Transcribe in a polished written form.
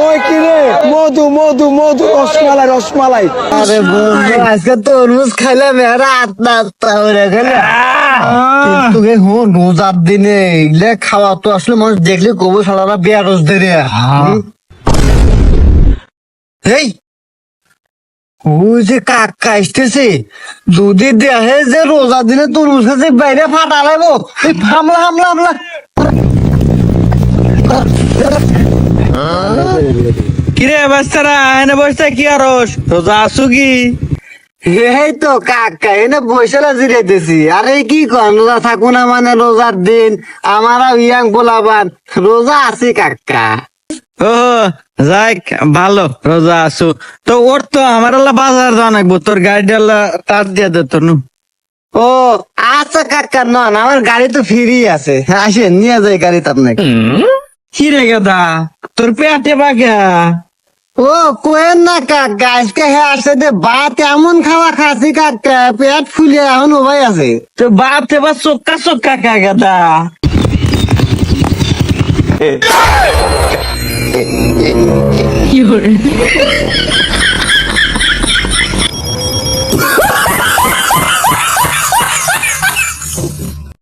ওই কি রে মধু মধু মধু রসমালাই রসমালাই। আরে বন্ধু আজকে তরমুজ খাইলাম রাত নাস্তা করে খেলে কিন্তু রোজার দিনে এগুলো খাওয়া তো আসলে মানুষ দেখলে কবু সালারা বেয়ারস ধরে এই ওই যে কাকা আসতেছে যদি দেখে যে রোজার দিনে তরমুজ খাচ্ছে বাইরে ফাটা লাগবো হামলা হামলা হামলা। কিরে বাচ্চারা এনে বসে কি আরস রোজা আসু কি? এই তো কাকা এনে বৈশালা জিরাইতেছি। আরে কি কন রোজা থাকো না মানে রোজার দিন আমারা ইয়াং বলাবান রোজা আছি কাকা। ও যাক ভালো রোজা আসু তো ওর তো আমার বাজার যাওয়া নাকবো তোর গাড়িটা তার দিয়ে দে তোর নু। ও আচ্ছা কাকা নন আমার গাড়ি তো ফ্রি আছে আসেন নিয়ে যাই গাড়িতে আপনাকে। কি রে গাদা তোর পেটে বাগা? ও কোয়েন না কাকা আজকে হ্যাঁ আসে যে ভাত এমন খাওয়া খাচ্ছি কাকা পেট ফুলে এখন উপায় আছে। তো বাপ বা চোক্কা চোক্কা কা গাদা। কি